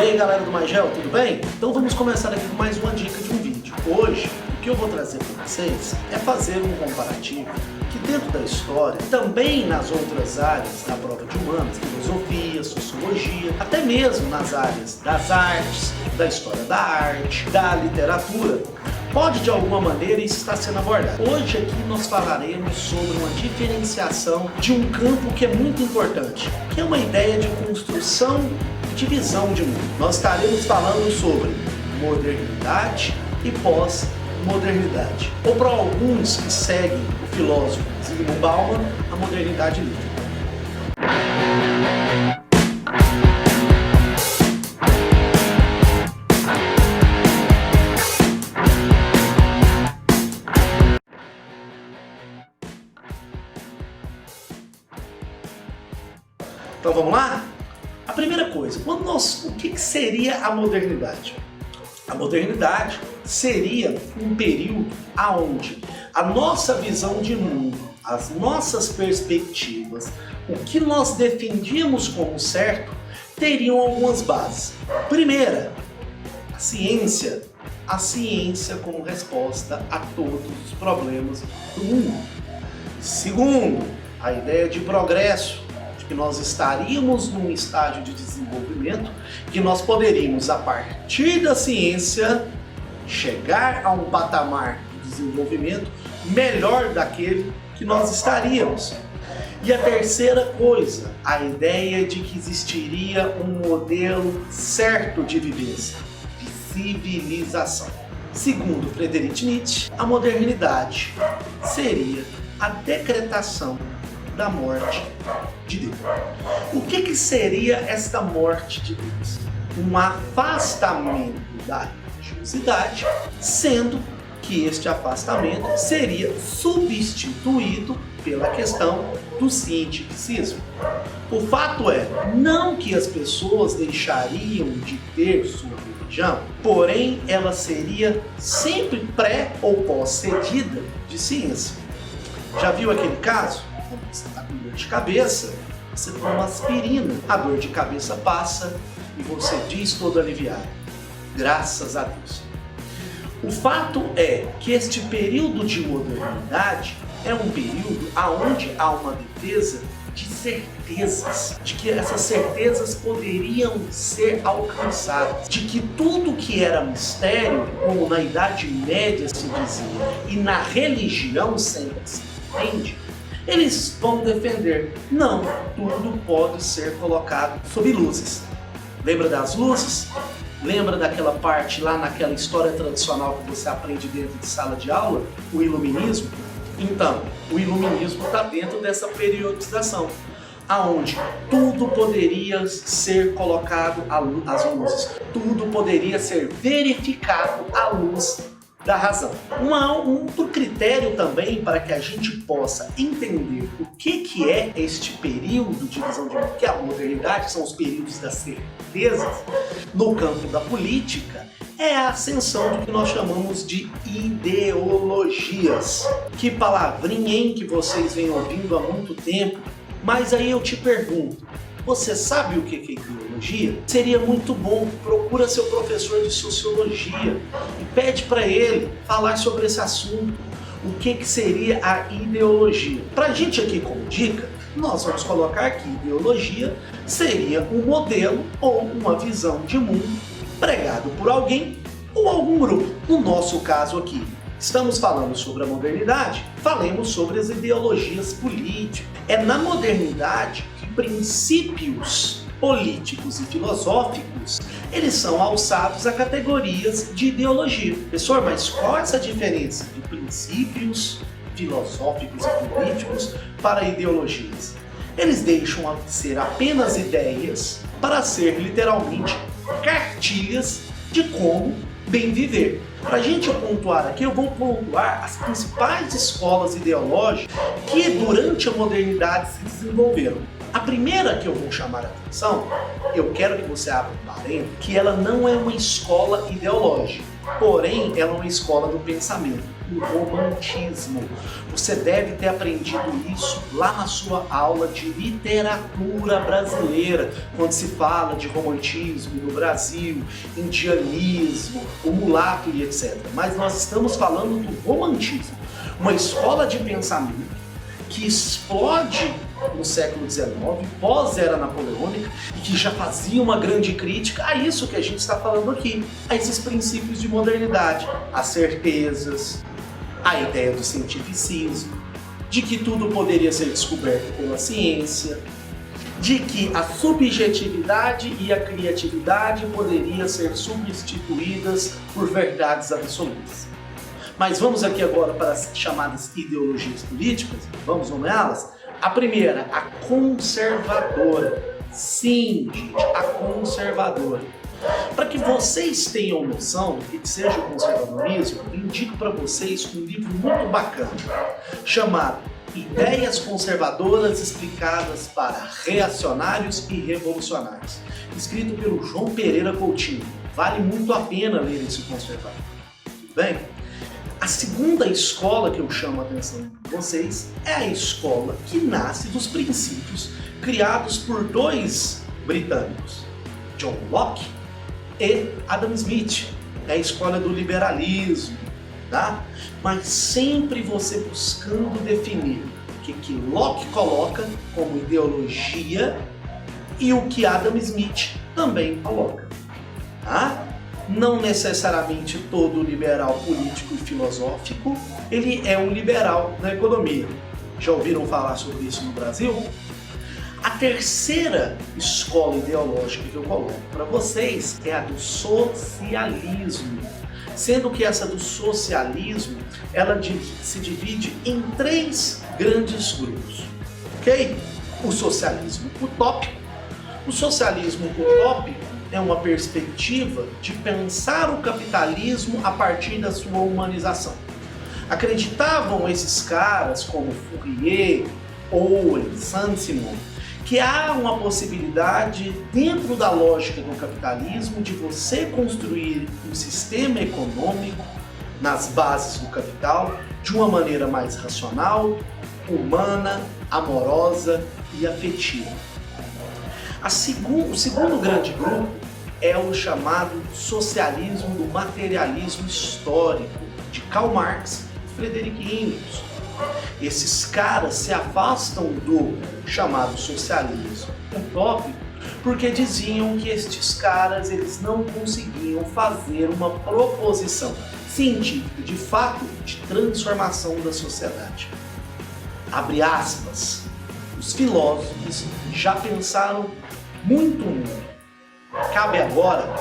aí galera do Magel, tudo bem? Então vamos começar aqui com mais uma dica de um vídeo. Hoje, o que eu vou trazer para vocês é fazer um comparativo que dentro da história, também nas outras áreas da prova de humanas, filosofia, sociologia, até mesmo nas áreas das artes, da história da arte, da literatura, pode de alguma maneira isso estar sendo abordado. Hoje aqui nós falaremos sobre uma diferenciação de um campo que é muito importante, que é uma ideia de construção e de visão de mundo. Nós estaremos falando sobre modernidade e pós-modernidade, ou para alguns que seguem o filósofo Zygmunt Bauman, a modernidade livre. Então vamos lá? A primeira coisa, o que seria a modernidade? A modernidade seria um período onde a nossa visão de mundo, as nossas perspectivas, o que nós defendíamos como certo, teriam algumas bases. Primeira, a ciência como resposta a todos os problemas do mundo. Segundo, a ideia de progresso, que nós estaríamos num estágio de desenvolvimento, que nós poderíamos, a partir da ciência, chegar a um patamar de desenvolvimento melhor daquele que nós estaríamos. E a terceira coisa, a ideia de que existiria um modelo certo de vivência, de civilização. Segundo Friedrich Nietzsche, a modernidade seria a decretação da morte de Deus. O que seria esta morte de Deus? Um afastamento da religiosidade, sendo que este afastamento seria substituído pela questão do cientificismo. O fato é, não que as pessoas deixariam de ter sua religião, porém ela seria sempre pré ou pós-cedida de ciência. Já viu aquele caso? Quando você está com dor de cabeça, você toma aspirina, a dor de cabeça passa e você diz todo aliviado. Graças a Deus. O fato é que este período de modernidade é um período onde há uma defesa de certezas, de que essas certezas poderiam ser alcançadas, de que tudo que era mistério, como na Idade Média se dizia, e na religião sempre se entende, eles vão defender, não, tudo pode ser colocado sob luzes. Lembra das luzes? Lembra daquela parte lá naquela história tradicional que você aprende dentro de sala de aula? O iluminismo? Então, o iluminismo está dentro dessa periodização, aonde tudo poderia ser colocado às luzes, tudo poderia ser verificado à luz da razão. Um outro critério também para que a gente possa entender o que é este período de visão de mundo, que é a modernidade, são os períodos das certezas, no campo da política, é a ascensão do que nós chamamos de ideologias. Que palavrinha, hein, que vocês vêm ouvindo há muito tempo, mas aí eu te pergunto, você sabe o que é ideologia? Seria muito bom, procura seu professor de sociologia e pede para ele falar sobre esse assunto. O que seria a ideologia? Para a gente aqui como dica, nós vamos colocar que ideologia seria um modelo ou uma visão de mundo pregado por alguém ou algum grupo. No nosso caso aqui, estamos falando sobre a modernidade, falemos sobre as ideologias políticas. É na modernidade que princípios políticos e filosóficos, eles são alçados a categorias de ideologia. Professor, mas qual é essa diferença de princípios filosóficos e políticos para ideologias? Eles deixam de ser apenas ideias para ser literalmente cartilhas de como bem viver. Para a gente pontuar aqui, eu vou pontuar as principais escolas ideológicas que durante a modernidade se desenvolveram. A primeira que eu vou chamar a atenção, eu quero que você abra uma dentro que ela não é uma escola ideológica, porém ela é uma escola do pensamento, o romantismo. Você deve ter aprendido isso lá na sua aula de literatura brasileira, quando se fala de romantismo no Brasil, indianismo, o mulato e etc. Mas nós estamos falando do romantismo, uma escola de pensamento que explode no século XIX, pós-era napoleônica, e que já fazia uma grande crítica a isso que a gente está falando aqui, a esses princípios de modernidade, as certezas, a ideia do cientificismo, de que tudo poderia ser descoberto pela ciência, de que a subjetividade e a criatividade poderiam ser substituídas por verdades absolutas. Mas vamos aqui agora para as chamadas ideologias políticas, vamos nomeá-las? A primeira, a conservadora. Sim, gente, a conservadora. Para que vocês tenham noção do que seja o conservadorismo, eu indico para vocês um livro muito bacana, chamado Ideias Conservadoras Explicadas para Reacionários e Revolucionários, escrito pelo João Pereira Coutinho. Vale muito a pena ler esse conservador. Tudo bem? A segunda escola que eu chamo a atenção de vocês é a escola que nasce dos princípios criados por dois britânicos, John Locke e Adam Smith. É a escola do liberalismo, tá? Mas sempre você buscando definir o que Locke coloca como ideologia e o que Adam Smith também coloca, tá? Não necessariamente todo liberal político e filosófico, ele é um liberal na economia. Já ouviram falar sobre isso no Brasil? A terceira escola ideológica que eu coloco para vocês é a do socialismo. Sendo que essa do socialismo, ela se divide em três grandes grupos. Ok? O socialismo utópico. O socialismo utópico é uma perspectiva de pensar o capitalismo a partir da sua humanização. Acreditavam esses caras como Fourier, Owen, Saint-Simon, que há uma possibilidade, dentro da lógica do capitalismo, de você construir um sistema econômico nas bases do capital de uma maneira mais racional, humana, amorosa e afetiva. O segundo grande grupo é o chamado socialismo do materialismo histórico, de Karl Marx e Friedrich Engels. Esses caras se afastam do chamado socialismo utópico porque diziam que estes caras eles não conseguiam fazer uma proposição científica de fato de transformação da sociedade. Abre aspas. Os filósofos já pensaram muito mundo. Cabe agora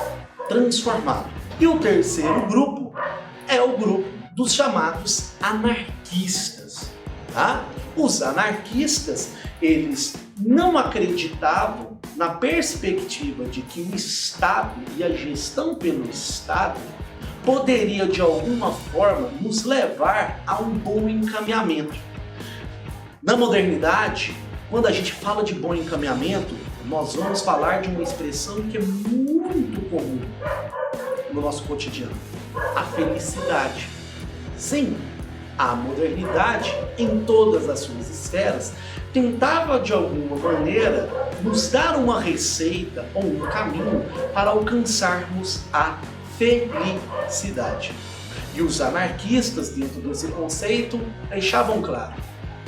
transformá-lo. E o terceiro grupo é o grupo dos chamados anarquistas. Tá? Os anarquistas, eles não acreditavam na perspectiva de que o Estado e a gestão pelo Estado poderia de alguma forma nos levar a um bom encaminhamento. Na modernidade, quando a gente fala de bom encaminhamento, nós vamos falar de uma expressão que é muito comum no nosso cotidiano: a felicidade. Sim, a modernidade, em todas as suas esferas, tentava de alguma maneira nos dar uma receita ou um caminho para alcançarmos a felicidade. E os anarquistas, dentro desse conceito, deixavam claro: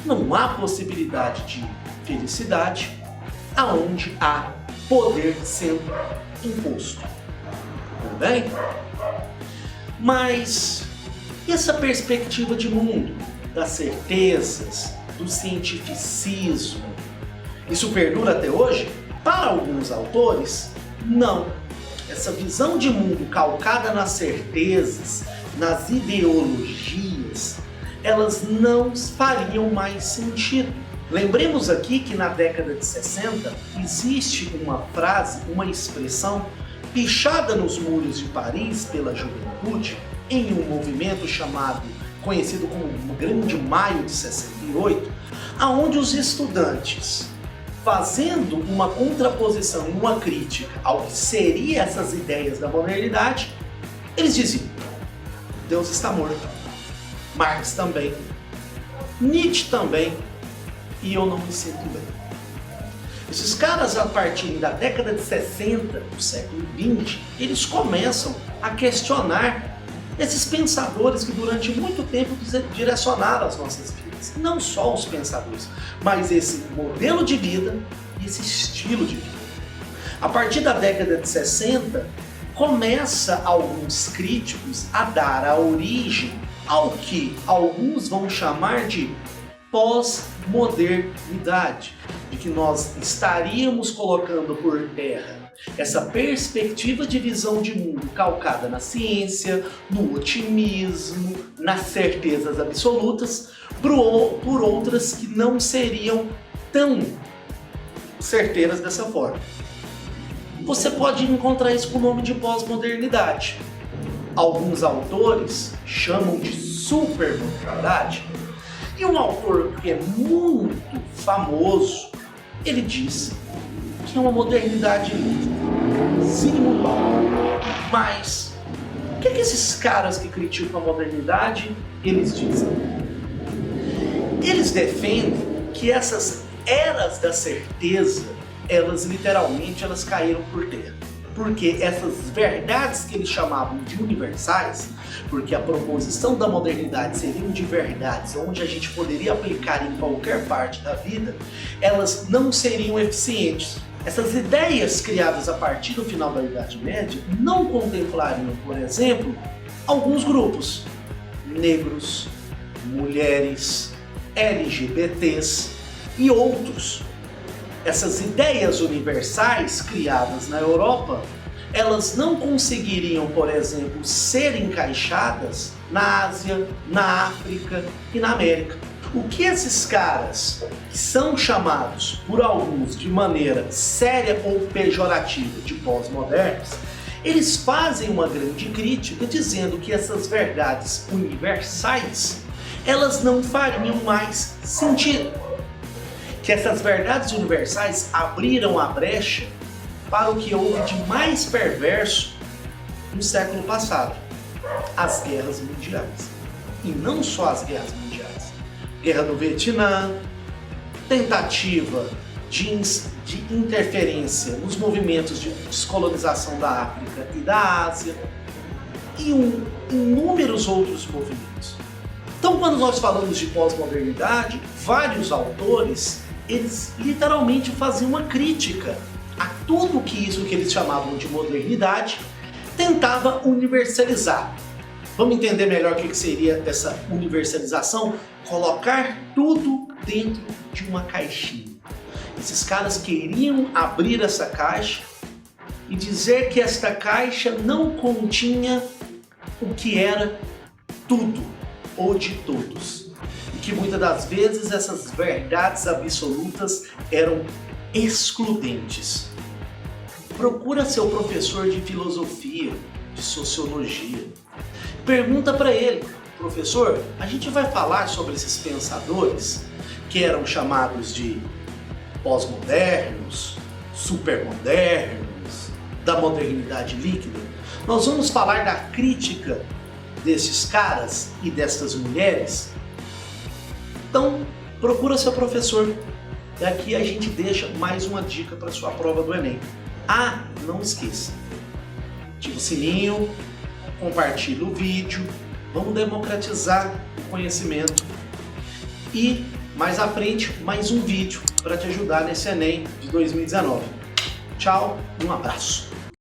não há possibilidade de felicidade aonde há poder sendo imposto. Tudo bem? Mas essa perspectiva de mundo, das certezas, do cientificismo, isso perdura até hoje? Para alguns autores, não. Essa visão de mundo calcada nas certezas, nas ideologias, elas não fariam mais sentido. Lembremos aqui que na década de 60 existe uma frase, uma expressão pichada nos muros de Paris pela juventude em um movimento conhecido como o Grande Maio de 68, aonde os estudantes fazendo uma contraposição e uma crítica ao que seriam essas ideias da modernidade, eles diziam: Deus está morto, Marx também, Nietzsche também, e eu não me sinto bem. Esses caras, a partir da década de 60 do século XX, eles começam a questionar esses pensadores que durante muito tempo direcionaram as nossas vidas. Não só os pensadores, mas esse modelo de vida e esse estilo de vida. A partir da década de 60, começa alguns críticos a dar a origem ao que alguns vão chamar de pós-modernidade, de que nós estaríamos colocando por terra essa perspectiva de visão de mundo calcada na ciência, no otimismo, nas certezas absolutas, por outras que não seriam tão certeiras dessa forma. Você pode encontrar isso com o nome de pós-modernidade. Alguns autores chamam de supermodernidade. E um autor que é muito famoso, ele diz que é uma modernidade líquida, simulada. Mas o que esses caras que criticam a modernidade, eles dizem? Eles defendem que essas eras da certeza, elas literalmente caíram por terra. Porque essas verdades que eles chamavam de universais, porque a proposição da modernidade seriam de verdades onde a gente poderia aplicar em qualquer parte da vida, elas não seriam eficientes. Essas ideias criadas a partir do final da Idade Média não contemplariam, por exemplo, alguns grupos: negros, mulheres, LGBTs e outros. Essas ideias universais criadas na Europa, elas não conseguiriam, por exemplo, ser encaixadas na Ásia, na África e na América. O que esses caras, que são chamados por alguns de maneira séria ou pejorativa de pós-modernos, eles fazem uma grande crítica dizendo que essas verdades universais, elas não fariam mais sentido. Que essas verdades universais abriram a brecha para o que houve de mais perverso no século passado: as guerras mundiais. E não só as guerras mundiais. Guerra do Vietnã, tentativa de interferência nos movimentos de descolonização da África e da Ásia, e inúmeros outros movimentos. Então, quando nós falamos de pós-modernidade, vários autores, eles literalmente faziam uma crítica a tudo isso que eles chamavam de modernidade, tentava universalizar. Vamos entender melhor o que seria essa universalização? Colocar tudo dentro de uma caixinha. Esses caras queriam abrir essa caixa e dizer que esta caixa não continha o que era tudo ou de todos. E que muitas das vezes essas verdades absolutas eram excludentes. Procura seu professor de filosofia, de sociologia. Pergunta para ele: professor, a gente vai falar sobre esses pensadores que eram chamados de pós-modernos, supermodernos, da modernidade líquida? Nós vamos falar da crítica desses caras e dessas mulheres? Então, procura seu professor. E aqui a gente deixa mais uma dica para sua prova do Enem. Ah, não esqueça, ativa o sininho, compartilhe o vídeo, vamos democratizar o conhecimento. E mais à frente, mais um vídeo para te ajudar nesse Enem de 2019. Tchau, um abraço.